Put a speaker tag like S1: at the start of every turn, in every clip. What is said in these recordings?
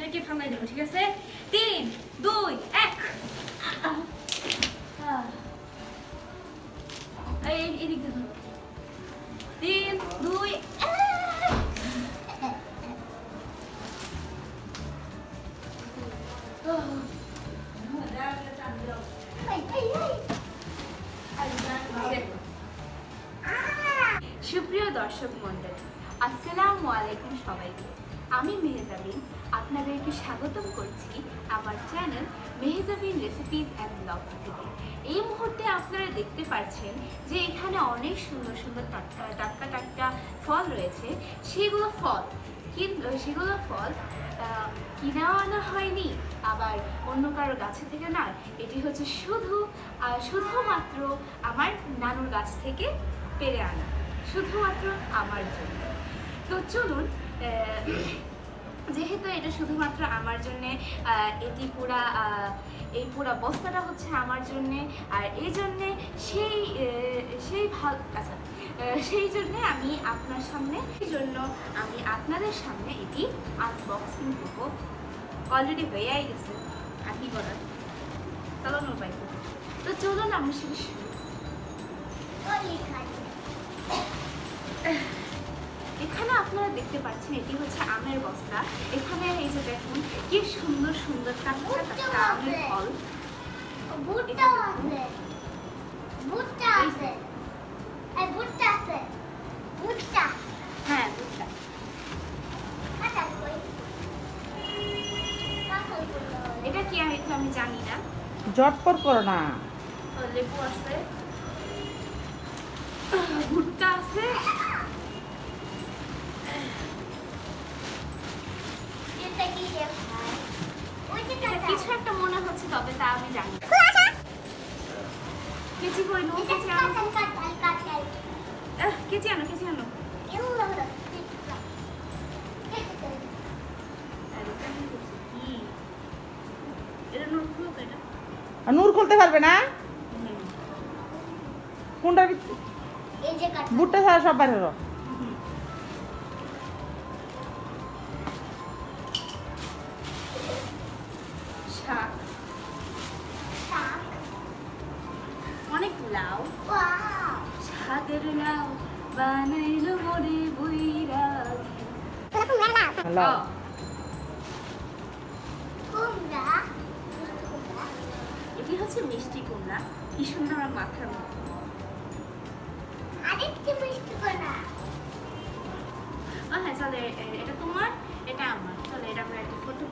S1: এটাকে ফালাই দেবো, ঠিক আছে? 3, 2, 1। এদিক দেখো। 3, 2, সুপ্রিয় দর্শক মণ্ডলী, আসসালামু আলাইকুম সবাইকে। আমি মেহজাবিন আপনাদেরকে স্বাগতম করছি আমার channel Mehjabin recipes and blogs থেকে। এই মুহূর্তে আপনারা দেখতে পাচ্ছেন যে এখানে অনেক সুন্দর সুন্দর টাটকা ফল রয়েছে। সেগুলো ফল কিনা আনা হয়নি, আবার অন্য কারো গাছে থেকে না, এটি হচ্ছে শুধুমাত্র আমার নানুর গাছ থেকে পেরে আনা, শুধুমাত্র আমার জন্য। তো চলুন, যেহেতু এটা শুধুমাত্র আমার জন্যে, এই পুরা বস্তাটা হচ্ছে আমার জন্যে, আর এই জন্যে সেই জন্যে আমি আপনাদের সামনে এটি আনবক্সিং করবো। অলরেডি হয়েই গেছে, আর কি করার, চালানোর উপায়। তো চলুন আমরা সেটা শুরু। এখানে আপনারা দেখতে পাচ্ছেন এটি হচ্ছে আমের বস্তা। এখানে এই যে দেখুন কি সুন্দর সুন্দর টাটকা আমের ফল।
S2: ভুট্টা আছে, ভুট্টা আছে, এই ভুট্টা আছে, ভুট্টা,
S1: হ্যাঁ ভুট্টা।
S2: কাঁঠাল কই? কাঁঠাল কই?
S1: এটা কি আমি জানি না।
S3: জটপট করো না।
S1: লেবু আছে, ভুট্টা আছে,
S2: এটা কি রে ভাই? ওই যে কাঁঠাল।
S1: কিছু একটা মনে হচ্ছে, তবে তা আমি জানি না। কেচি কই নো?
S2: এটা
S1: কেচি আনো,
S2: কাঁঠাল।
S1: কেচি আনো, কেচি আনো।
S2: এও হলো।
S1: এটা নোট খুলো তো এটা।
S3: আর নূর খুলতে পারবে না? কোনটা?
S2: এই যে কাঁঠাল।
S3: বুটটা ছাড়া সব বাইরে হলো।
S1: শাক,
S2: শাক।
S1: অনেক লাউ,
S2: ওয়াও।
S1: শাকের লাউ বানাইলো মনে বইরা।
S3: হ্যালো।
S2: কুমড়া।
S1: এটি হচ্ছে মিষ্টি কুমড়া, কি সুন্দর আমার মাথার মতো।
S2: আরেকটি মিষ্টি কুমড়া।
S1: ও হ্যাঁ, চলে, এটা তোমার, এটা আমার। চলে, এটা আমরা একটা ফটো।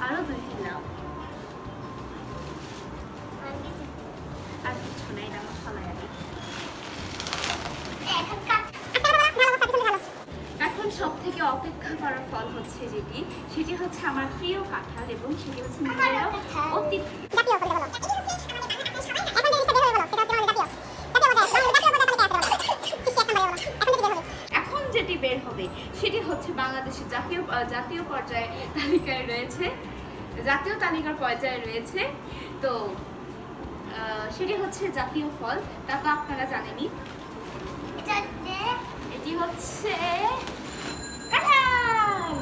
S1: আরো 2টি লাউ, আর কিছু না, এটা আমার ফলাই আগে।
S2: এখন কাঁঠাল।
S1: এখন সব থেকে অপেক্ষা করার ফল হচ্ছে সেটি হচ্ছে আমার প্রিয় কাঁঠাল, এবং সেটি হচ্ছে নিজেরও অতি এখন যেটি বের হবে সেটি হচ্ছে বাংলাদেশের জাতীয় পর্যায়ে তালিকায় রয়েছে, জাতীয় তালিকার পর্যায়ে রয়েছে। তো সেটি হচ্ছে জাতীয় ফল, তা তো আপনারা জানেনই। এটি হচ্ছে কাঁঠাল।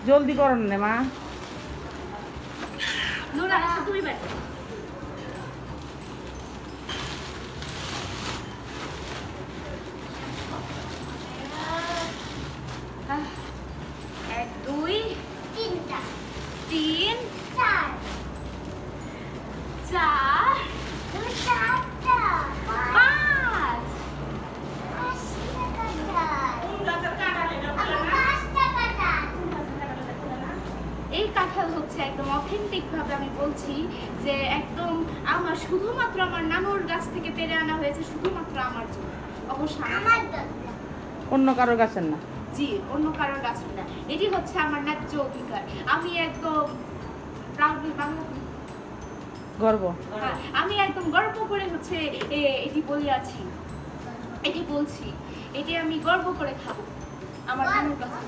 S3: জলদি করো না মা।
S1: নোরা, তুমি বের করো। এক, দুই,
S2: তিনটা,
S1: 3,
S2: চার,
S1: 4,
S2: চারটা,
S1: 5। এই কাঁঠাল হচ্ছে একদম অথেন্টিক ভাবে আমি বলছি যে একদম আমার, শুধুমাত্র আমার নানুর গাছ থেকে পেরে আনা হয়েছে, শুধুমাত্র আমার জন্য। অবশ্য
S2: আমার
S3: অন্য কারোর কাছে না।
S1: জি, অন্য কারোর গাছের না। এটি হচ্ছে আমার ন্যায্য অধিকার। আমি একদম প্রাউডলি
S3: গর্ব।
S1: আমি একদম গর্ব করে হচ্ছে এটি বলিয়াছি, এটি বলছি, এটি আমি গর্ব করে খাবো আমার নানুর কাছে।